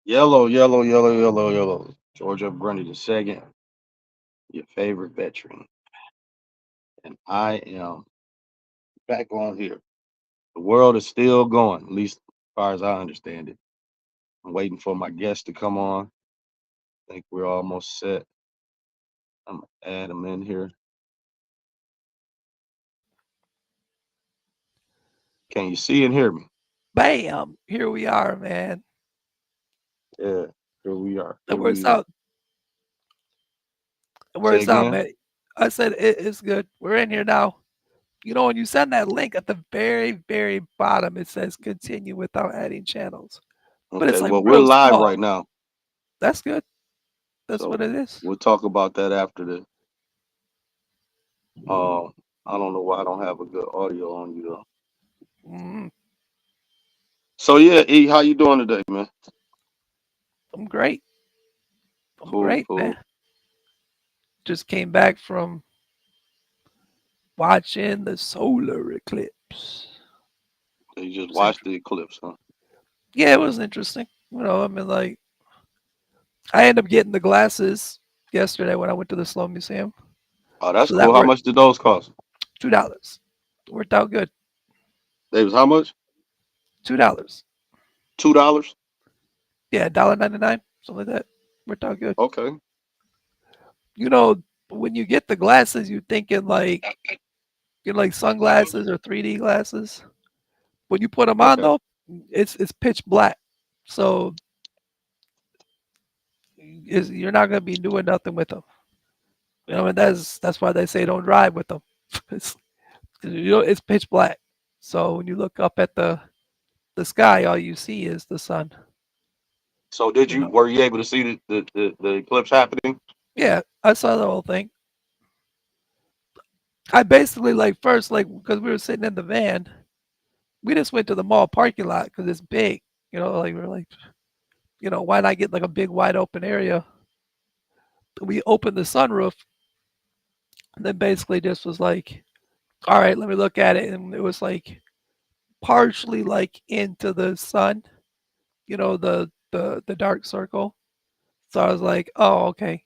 Yellow, yellow, yellow, yellow, yellow. George F. Grundy the second, your favorite veteran, and I am back on here. The world is still going, at least as far as I understand it. I'm waiting for my guest to come on. I think we're almost set. I'm gonna add him in here. Can you see and hear me? Bam! Here we are, man. Yeah, here we are. It Here works we are. out. It Say works out, again. man. I said it's good. We're in here now. You know, when you send that link at the very, very bottom, it says continue without adding channels. But it's Okay, like well, we're real live small. right now, That's good. That's so what it is. we'll talk about that after the. Um, I don't know why I don't have a good audio on you though. Mm, So yeah, E, how you doing today, man? I'm great. I'm Cool, great, man. cool. Just came back from watching the solar eclipse. So you just It's watched int- the eclipse, huh? yeah, it was interesting. You know, I mean, like, I ended up getting the glasses yesterday when I went to the Sloan Museum. Oh, that's So that cool. How worked much did those cost? $2. Worked out good. They was how much? $2. $2. Yeah, $1.99, something like that. Worked out good. Okay, You know, when you get the glasses, you thinking like like sunglasses or 3D glasses. When you put them on okay. though, it's pitch black, so you're not gonna be doing nothing with them. You know, and that's why they say don't drive with them. it's, it's pitch black. So when you look up at the sky, all you see is the sun. So did You you know, were you able to see the eclipse happening? yeah, I saw the whole thing. I basically like first like because we were sitting in the van, we just went to the mall parking lot because it's big. You know, like we're like, why not get like a big wide open area? We opened the sunroof and then basically just was like, all right, let me look at it. And it was like partially like into the sun, the dark circle. So I was like, oh, okay.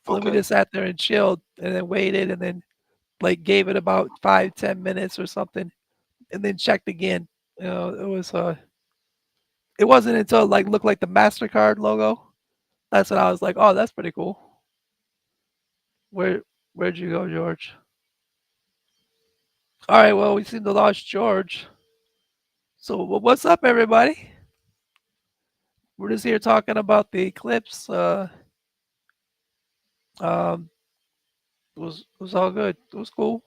So then we Okay. just sat there and chilled and then waited and then like gave it about 5-10 minutes or something and then checked again. It wasn't until it like looked like the MasterCard logo. That's when I was like, oh, that's pretty cool. Where where'd you go, George? All right, well, we seem to lost George. So what's up, everybody? We're just here talking about the eclipse. Um, it was all good. It was cool.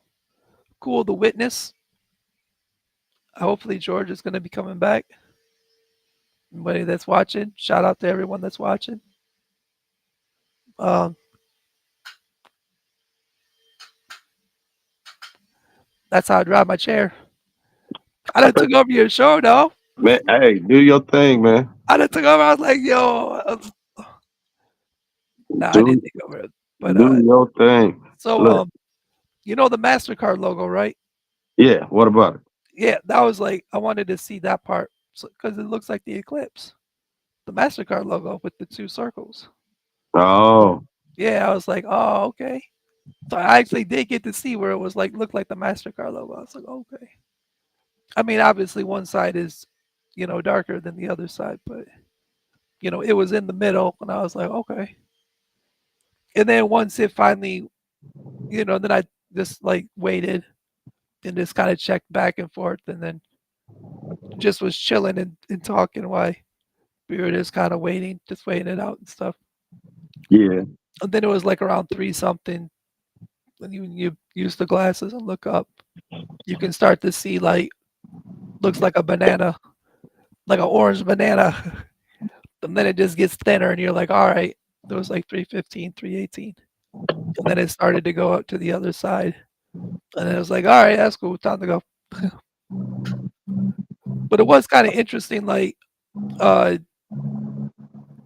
Cool. The witness. Hopefully, George is going to be coming back. Anybody that's watching, shout out to everyone that's watching. Um, that's how I drive my chair. I done took over your show, though. Man, hey, do your thing, man. I done took over. I was like, yo, nah, I Do didn't take over it. But do your thing. so Look, the Mastercard logo, right? yeah. What about it? Yeah, that was like I wanted to see that part because it looks like the eclipse, the Mastercard logo with the two circles. Oh, Yeah, I was like, oh, okay. So I actually did get to see where it was like looked like the Mastercard logo. I was like, okay. I mean, obviously one side is, darker than the other side, but it was in the middle, and I was like, okay. And then once it finally, then I just like waited and just kind of checked back and forth, and then just was chilling and talking while we were just kind of waiting, just waiting it out and stuff. yeah. And then it was like around three something. When you use the glasses and look up, you can start to see like looks like a banana, like an orange banana. And then it just gets thinner, and you're like, all right, there was like 315, 318. And then it started to go up to the other side. And it was like, all right, that's cool, time to go. But it was kind of interesting, like uh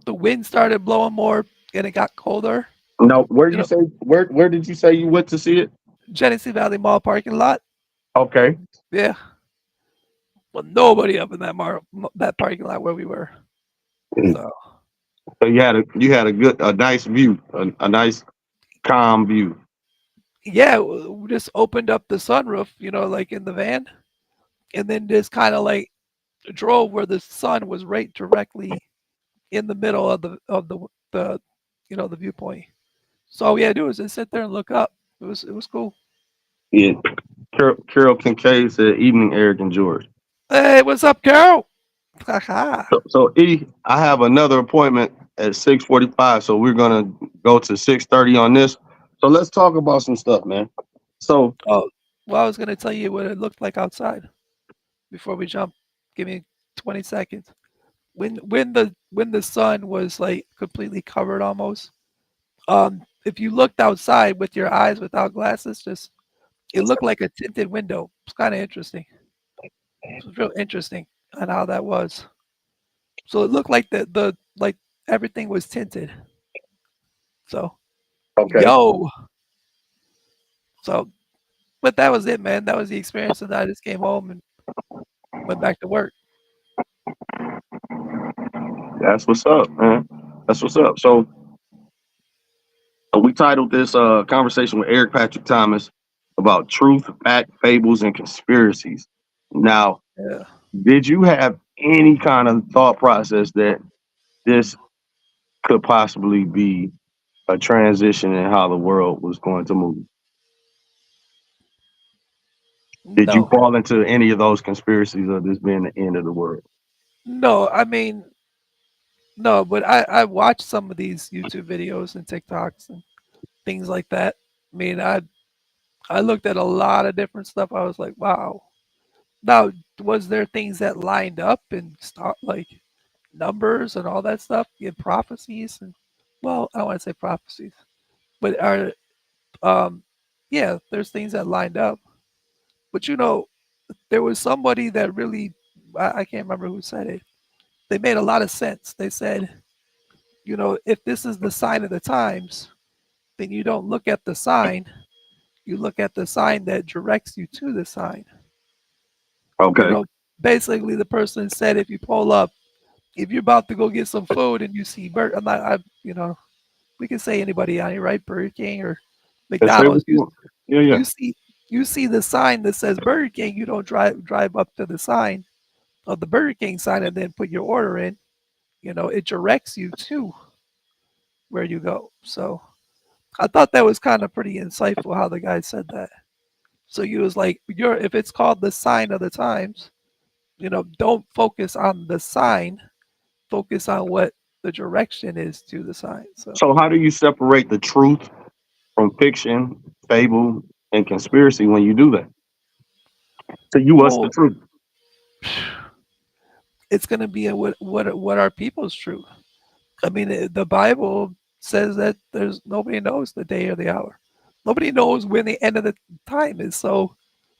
the wind started blowing more and it got colder. No, where You you know, say where did you say you went to see it? Genesee Valley Mall parking lot. Okay. Yeah. Well, nobody up in that parking lot where we were. So So you had a good a nice view, a nice calm view. Yeah, we just opened up the sunroof, like in the van, and then just kind of like drove where the sun was right directly in the middle of the the viewpoint. So all we had to do was just sit there and look up. It was cool. Yeah. Carol Kincaid said, "Evening, Eric and George." Hey, what's up, Carol? Haha. So I have another appointment at 6:45, so we're gonna go to 6:30 on this. So let's talk about some stuff, man. So Oh, well, I was gonna tell you what it looked like outside before we jump. Give me 20 seconds. When the sun was like completely covered almost. If you looked outside with your eyes without glasses, just it looked like a tinted window. It's kind of interesting. It was real interesting on how that was. So it looked like the like everything was tinted. So okay, yo, so but that was it, man. That was the experience, and I just came home and went back to work. that's what's up, man. That's what's up. So we titled this conversation with Eric Patrick Thomas about truth, fact, fables, and conspiracies. Now, Yeah. did you have any kind of thought process that this could possibly be a transition in how the world was going to move? Did you No, fall into any of those conspiracies of this being the end of the world? no. I mean, no. But I watched some of these YouTube videos and TikToks and things like that. I mean, I looked at a lot of different stuff. I was like, wow. Now, was there things that lined up and start like numbers and all that stuff in prophecies? And well, I don't want to say prophecies, but are yeah, there's things that lined up. But there was somebody that really I can't remember who said it. They made a lot of sense. They said, if this is the sign of the times, then you don't look at the sign. You look at the sign that directs you to the sign. You Okay. know, basically the person said if you pull up, if you're about to go get some food and you see I'm not, we can say anybody on here, right? Burger King or Let's say what McDonald's. you want. Yeah, yeah. You see you see the sign that says Burger King. You don't drive up to the sign of the Burger King sign and then put your order in. It directs you to where you go. So I thought that was kind of pretty insightful how the guy said that. So he was like, if it's called the sign of the times, don't focus on the sign, focus on what the direction is to the sign. So, So how do you separate the truth from fiction, fable, and conspiracy when you do that? To you, what's the well, truth? it's going to be what are people's truth. I mean, the Bible says that there's nobody knows the day or the hour. Nobody knows when the end of the time is. So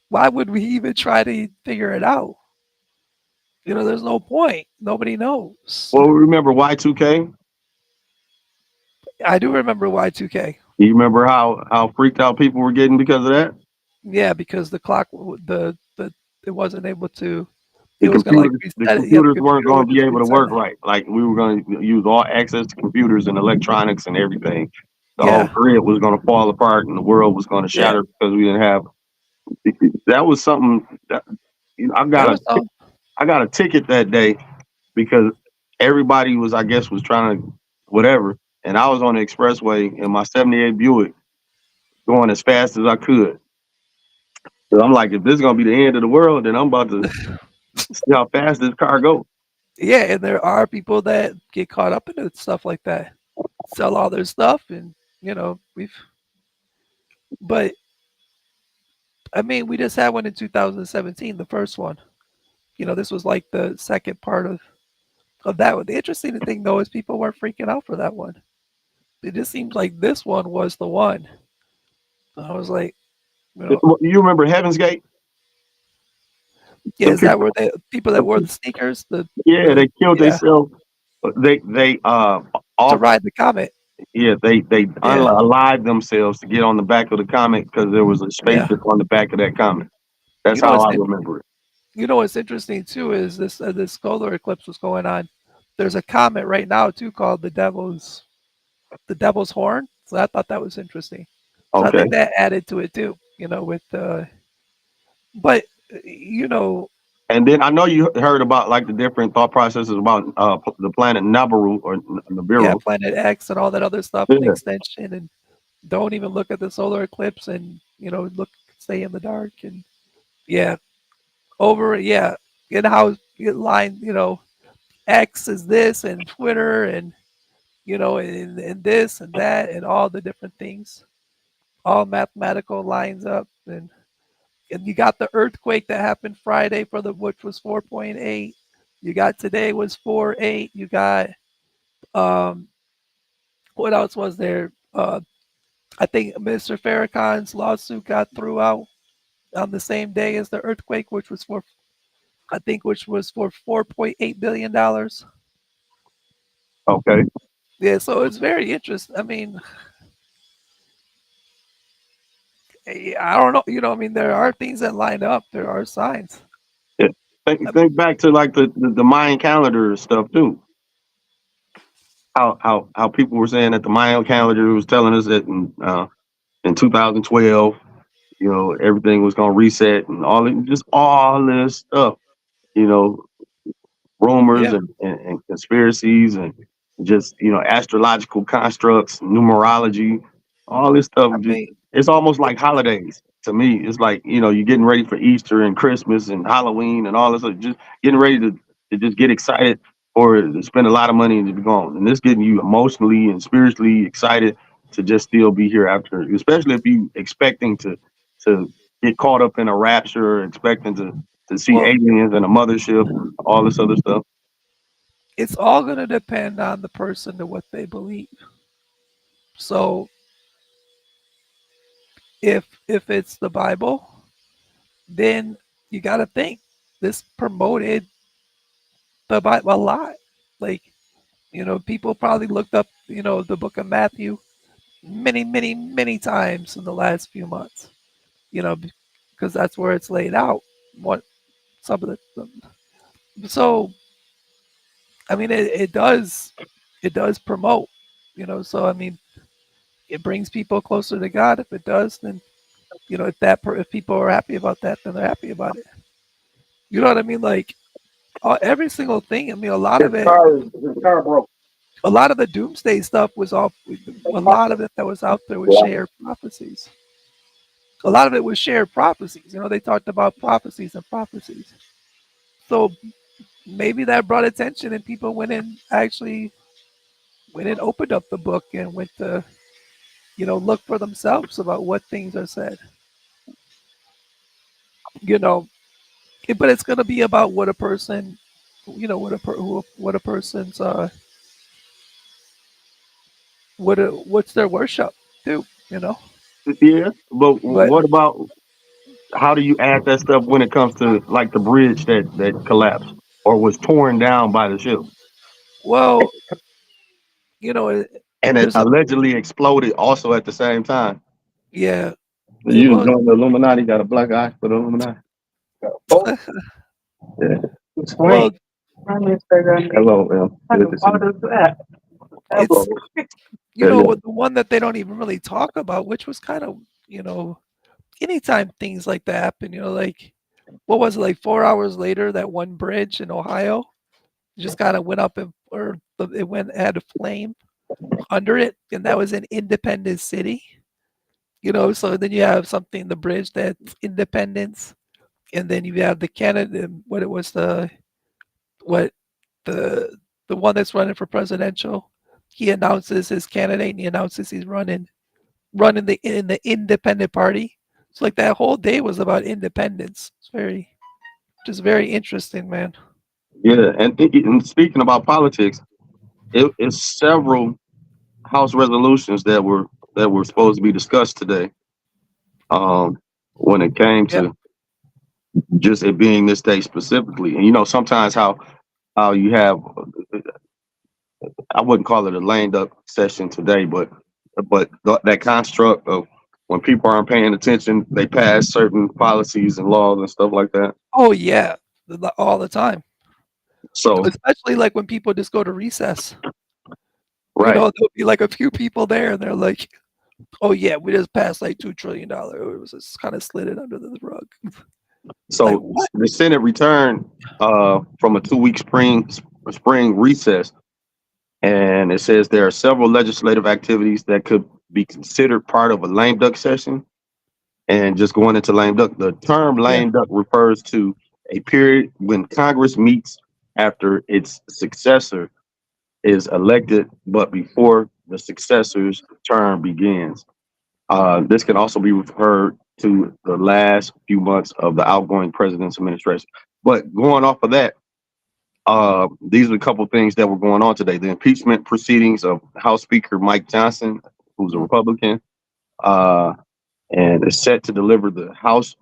why would we even try to figure it out? There's no point. Nobody knows. Well, remember Y2K? I do remember Y2K. You remember how freaked out people were getting because of that? Yeah, because the clock, the it wasn't able to. The It was gonna like computers, the reset it. Yeah, the computers weren't computer going would to be just able to reset work it. right. Like we were going to use all access to computers and electronics and everything. The whole Yeah, grid was going to fall apart and the world was going to yeah. shatter because we didn't have. That was something that There was some. I got a ticket that day because everybody was, I guess, was trying to whatever, and I was on the expressway in my '78 Buick going as fast as I could. So I'm like, if this is gonna be the end of the world, then I'm about to see how fast this car goes. Yeah, and there are people that get caught up in it, stuff like that, sell all their stuff, and we've. But I mean, we just had one in 2017, the first one. This was like the second part of that one. The interesting thing though is people weren't freaking out for that one. It just seems like this one was the one. I was like, you know, You remember Heaven's Gate? yeah, The is that people, where the people that the wore the people, sneakers, yeah, the they killed yeah, themselves. They to off ride the comet? yeah they Yeah, unalived themselves to get on the back of the comet because there was a yeah. spaceship on the back of that comet. That's You know how what's I in, remember it. you know what's interesting too is this solar eclipse was going on. there's a comet right now too called the devil's horn. So I thought that was interesting. So I Okay. think that added to it too. With but you know, And then I know you heard about like the different thought processes about the planet Nabaru or yeah, Nibiru. Planet X and all that other stuff, the Yeah. extension, and don't even look at the solar eclipse, and look, stay in the dark, and yeah, yeah, and how it line, X is this, and Twitter, and and this and that, and all the different things, all mathematical lines up, and you got the earthquake that happened Friday for the which was 4.8. You got today was 4.8. You got um what else was there? I think Mr. Farrakhan's lawsuit got threw out on the same day as the earthquake, which was for I think which was for $4.8 billion. Okay. Yeah, so it's very interesting. I mean, I don't know. I mean, there are things that line up. There are signs. Yeah. I mean, Think back to like the Mayan calendar stuff too. How people were saying that the Mayan calendar was telling us that in 2012, everything was gonna reset and just all this stuff. You know, rumors yeah. and conspiracies and just astrological constructs, numerology, all this stuff. I Just, mean, it's almost like holidays to me. It's like you're getting ready for Easter and Christmas and Halloween and all this. Just getting ready to just get excited or to spend a lot of money and to be gone. And this getting you emotionally and spiritually excited to just still be here after, especially if you expecting to get caught up in a rapture or expecting to see well, aliens and a mothership, all this other stuff. it's all going to depend on the person to what they believe. So if it's the Bible, then you got to think this promoted the Bible a lot. Like, people probably looked up, the book of Matthew many, many, many times in the last few months, because that's where it's laid out. What some of so I mean, it does promote, so I mean, it brings people closer to God. If it does, then, if people are happy about that, then they're happy about it. You know what I mean? Like, every single thing. I mean, His car broke. a lot of the doomsday stuff was all, a lot of it that was out there was shared prophecies. A lot of it was shared prophecies. They talked about prophecies and prophecies. So maybe that brought attention, and people went and opened up the book and went to, look for themselves about what things are said. You know, but it's going to be about what a person, what a person's, what's their worship too. Yeah, but But what about how do you add that stuff when it comes to like the bridge that collapsed or was torn down by the ship well, and it there's a allegedly exploded also at the same time? yeah, You just well, joined the Illuminati, got a black eye for the Illuminati. Oh, yeah. Explain. well, Hello, Good to see you. it's, Hello. Yeah, yeah. what the one that they don't even really talk about, which was kind of, anytime things like that happen, like, what was it, like 4 hours later, that one bridge in Ohio just kind of went up, and or it went had a flame under it, and that was in Independence City. So then you have something, the bridge that's Independence, and then you have the Canada, what it was, what the the one that's running for presidential. He announces his candidate, and he announces he's running in the independent party. So like that whole day was about independence. It's just very interesting, man. Yeah, and speaking about politics, it's several House resolutions that were supposed to be discussed today. When it came Yeah. to just it being this day specifically, and sometimes how you have, I wouldn't call it a lame duck session today, but that construct of when people aren't paying attention, they pass certain policies and laws and stuff like that. Oh yeah, all the time. So especially like when people just go to recess. right. There'll be like a few people there, and they're like, "Oh yeah, we just passed like $2 trillion." It was just kind of slid it under the rug. Like So what? the Senate returned from a 2 week spring recess, and it says there are several legislative activities that could be considered part of a lame duck session. And just going into lame duck, the term Yeah. lame duck refers to a period when Congress meets after its successor is elected, but before the successor's term begins. This can also be referred to the last few months of the outgoing president's administration. But going off of that, these are a couple of things that were going on today. The impeachment proceedings of House Speaker Mike Johnson, who's a Mm, Republican, uh, and is set to deliver the House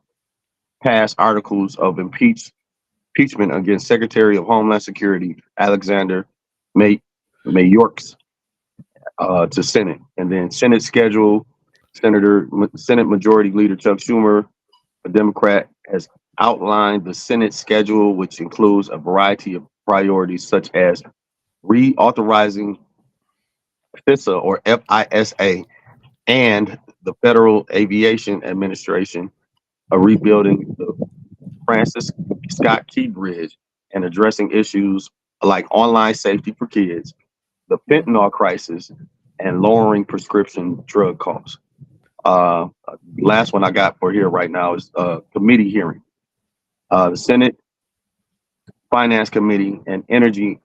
passed articles of impeachment against Secretary of Homeland Security Alexander May Mayorkas to Senate, and then Senate schedule. Senate Majority Leader Chuck Schumer, a Democrat, has outlined the Senate schedule, which includes a variety of priorities such as reauthorizing FISA or FISA and the Federal Aviation Administration, rebuilding the Francis Scott Key Bridge, and addressing issues like online safety for kids, the mm. fentanyl crisis, and lowering prescription drug costs. Uh, Last one I got for here right now is committee hearing. The Senate Finance Committee and Energy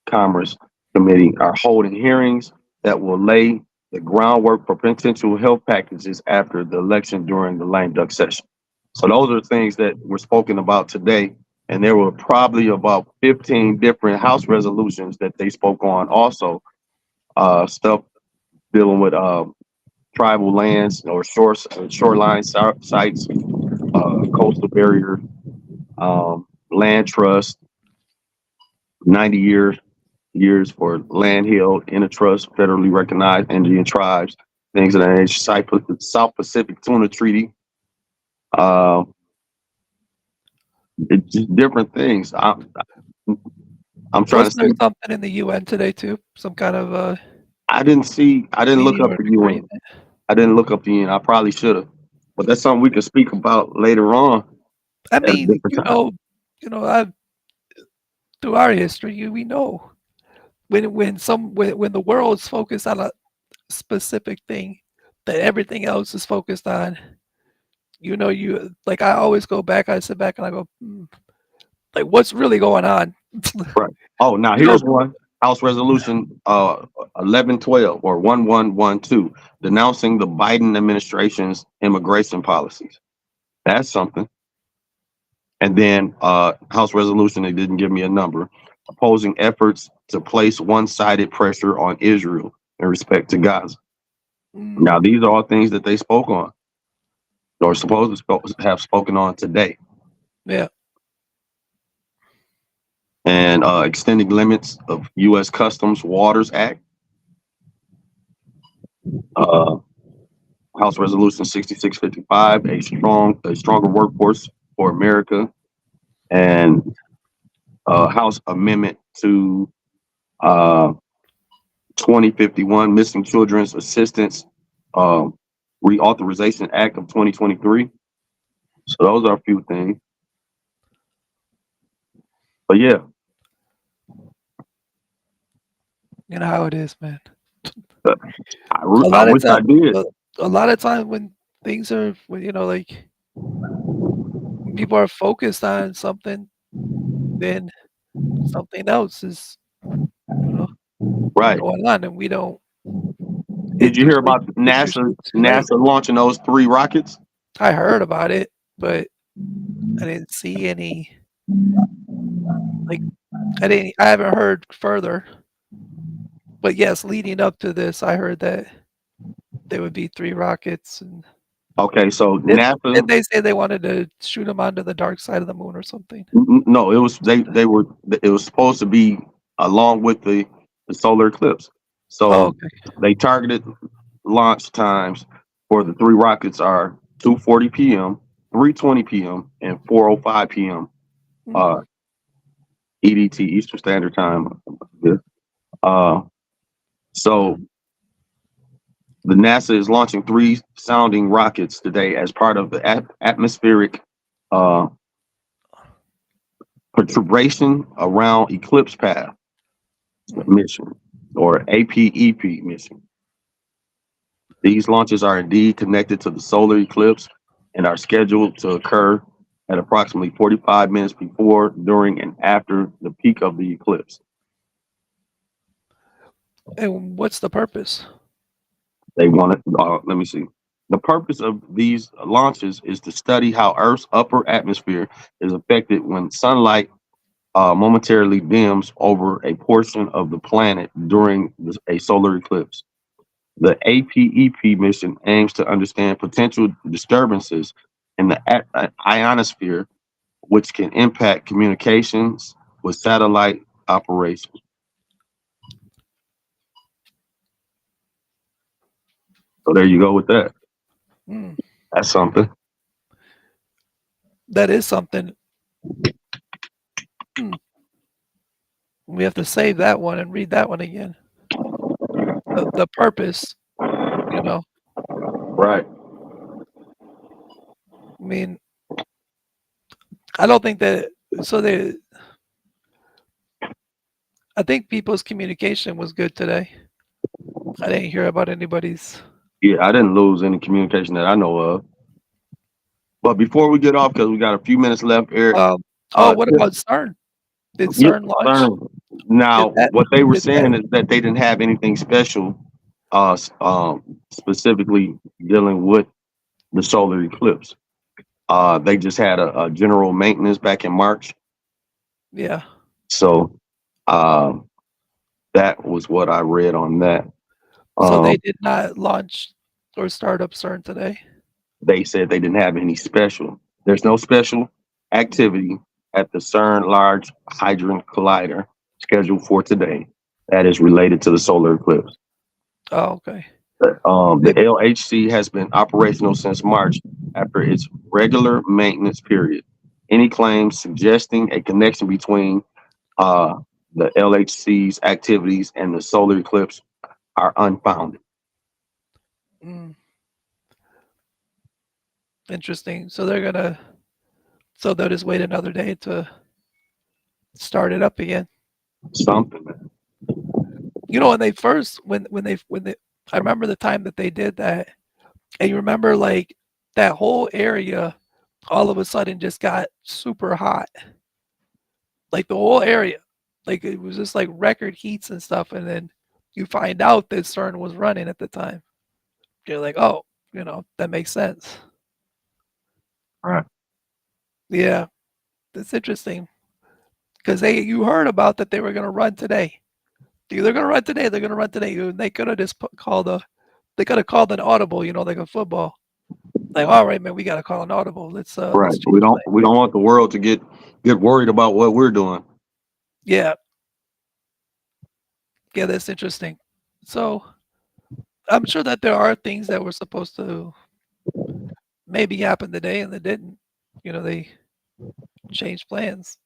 Commerce Committee are holding hearings that will lay the groundwork for potential health packages after the election during the lame duck session. So those are things that were spoken about today. And there were probably about 15 different House resolutions that they spoke on also, stuff dealing with tribal lands or shoreline sites, coastal barrier, land trust, 90 years for land held in a trust, federally recognized Indian tribes, things of that nature. South Pacific Tuna Treaty, uh, it's just different things. I'm trying to Wasn't there see. something in the UN today too? Some kind of I didn't see. I didn't look meeting up or the an UN. agreement? I didn't look up the UN. I probably should have, but that's something we can speak about later on I at a mean, different time. I through our history, we know when the world's focused on a specific thing, that everything else is focused on. You like I always go back. I sit back and I go, like, what's really going on? Right. Oh, now you know, here's one. House Resolution 1112 or 1112, denouncing the Biden administration's immigration policies. That's something. And then House Resolution, they didn't give me a number, opposing efforts to place one-sided pressure on Israel in respect to Gaza. mm, Now, these are all things that they spoke on or supposed to have spoken on today. yeah, And extending limits of U.S. Customs Waters Act, uh, House Resolution 6655, a stronger workforce for America, and House Amendment to uh, 2051, Missing Children's Assistance uh, Reauthorization Act of 2023. So those are a few things. But yeah, you know how it is, man. uh, A I lot of wish I time, did. a lot of time when things are, when like when people are focused on something, then something else is, you know, Right. going on, and we don't. Did you hear about It's usually too late. NASA launching those 3 rockets? I heard about it, but I didn't see any. Like I haven't heard further. But yes, leading up to this, I heard that there would be 3 rockets, and Okay, so didn't NASA. they say they wanted to shoot them onto the dark side of the moon or something? No, it was supposed to be along with the solar eclipse. Oh, So okay. they targeted launch times for the 3 rockets are 2:40 p.m., 3:20 p.m., and 4:05 p.m. Mm, Uh, EDT, Eastern Standard Time. Yeah. Uh, so the NASA is launching three sounding rockets today as part of the atmospheric uh, perturbation around eclipse path Mm. mission, or APEP mission. These launches are indeed connected to the solar eclipse and are scheduled to occur at approximately 45 minutes before, during, and after the peak of the eclipse. And what's the purpose? They want to, let me see. The purpose of these launches is to study how Earth's upper atmosphere is affected when sunlight momentarily dims over a portion of the planet during a solar eclipse. The APEP mission aims to understand potential disturbances in the ionosphere, which can impact communications with satellite operations. So there you go with that. Mm. That's something. That is something. Hmm. We have to save that one and read that one again. The purpose, you know. Right. I mean, I don't think that. So they, I think people's communication was good today. I didn't hear about anybody's. Yeah, I didn't lose any communication that I know of. But before we get off, because we got a few minutes left, Eric. Um, oh, Uh, what about CERN? Did yep, CERN launch? CERN. Now, Did that? what they were Did that? saying is that they didn't have anything special, specifically dealing with the solar eclipse. They just had a general maintenance back in March, Yeah. so um, that was what I read on that. So Um, they did not launch or start up CERN today. they said they didn't have any special. There's no special activity at the CERN Large Hadron Collider scheduled for today that is related to the solar eclipse. Oh, okay. The Maybe. LHC has been operational since March after its regular maintenance period. Any claims suggesting a connection between uh, the LHC's activities and the solar eclipse are unfounded. Mm, interesting. So they're gonna. So they'll just wait another day to start it up again. Something. You know, when they first when they I remember the time that they did that, and you remember like that whole area all of a sudden just got super hot, like the whole area, like it was just like record heats and stuff, and then you find out that CERN was running at the time. You're like, oh, that makes sense. Right. Yeah, that's interesting because they you heard about that they were gonna run today. They're gonna run today. They're gonna run today. They could have just called a. They could have called an audible. Like a football. Like, all right, man, we gotta call an audible. Right. Let's change play. We don't want the world to get worried about what we're doing. Yeah, yeah, that's interesting. So I'm sure that there are things that were supposed to maybe happen today and they didn't. They changed plans.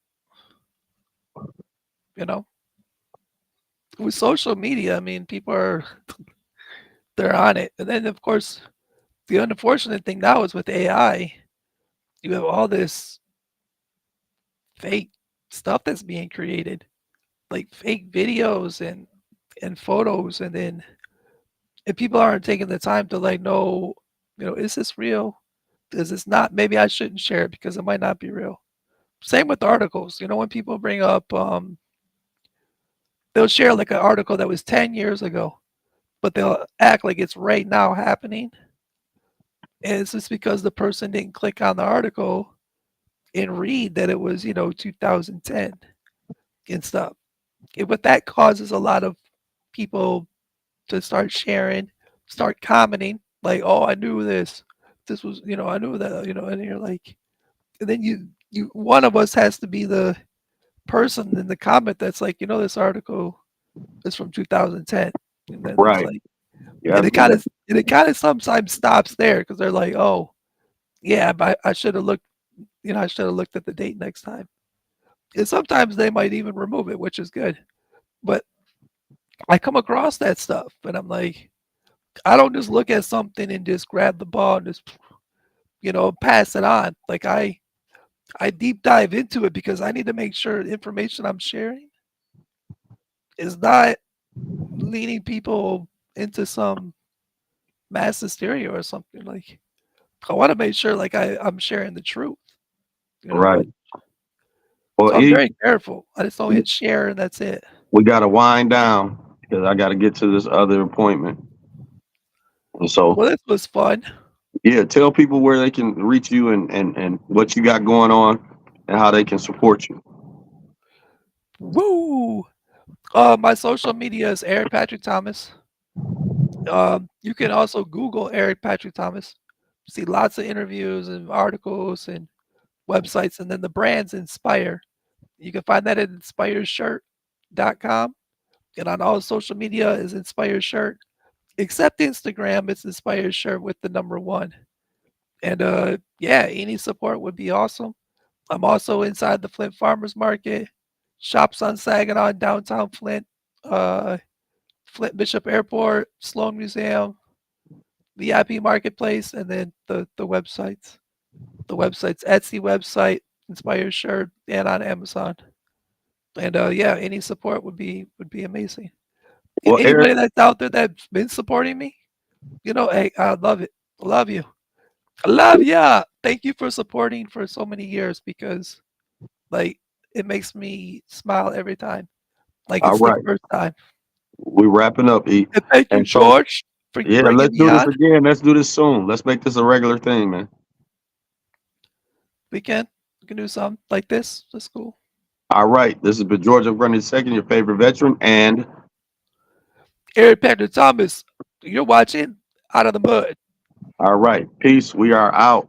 You know, with social media, I mean, people are they're on it, and then of course the unfortunate thing now is with AI, you have all this fake stuff that's being created, like fake videos and photos, and then if people aren't taking the time to like know, is this real? Is this not? Maybe I shouldn't share it because it might not be real. Same with articles. When people bring up, they'll share like an article that was 10 years ago, but they'll act like it's right now happening. And it's just because the person didn't click on the article and read that it was, 2010 and stuff. But that causes a lot of people to start sharing, start commenting, like, "Oh, I knew this. This was, I knew that." And you're like, and then one of us has to be the person in the comment that's like, this article is from 2010, and then it's Right. like, You and have it to do kind that. of, and it kind of sometimes stops there because they're like, "Oh, yeah, but I should have looked, I should have looked at the date next time." And sometimes they might even remove it, which is good. But I come across that stuff, and I'm like, I don't just look at something and just grab the ball and just pass it on. Like I deep dive into it because I need to make sure the information I'm sharing is not leading people into some mass hysteria or something. Like I want to make sure like I'm sharing the truth, Right. but Well, so I'm E, very careful. I just don't hit share and that's it. we got to wind down because I got to get to this other appointment. And so, Well, this was fun. yeah, tell people where they can reach you and what you got going on and how they can support you. Woo! My social media is Eric Patrick Thomas. You can also Google Eric Patrick Thomas. See lots of interviews and articles and websites, and then the brand's Inspire. You can find that at inspireshirt.com. And on all social media is Inspire Shirt. Except Instagram, it's Inspire Shirt with the number one. And yeah, any support would be awesome. I'm also inside the Flint Farmers Market, shops on Saginaw in downtown Flint, uh, Flint Bishop Airport, Sloan Museum, VIP Marketplace, and then the websites. The website's Etsy website, Inspire Shirt, and on Amazon. And yeah, any support would be amazing. And Well, Eric, anybody that's out there that's been supporting me, hey, I love it. I love you. I love ya. Thank you for supporting for so many years because like it makes me smile every time. Like all it's the right, first time. we wrapping up, E. And thank you, And so, George, for yeah, bringing let's me do this on. again. Let's do this soon. Let's make this a regular thing, man. We can do something like this. That's cool. All right, this has been George F. Grundy II, your favorite veteran, and Eric Patrick Thomas, you're watching Out of the Mud. all right, peace. We are out.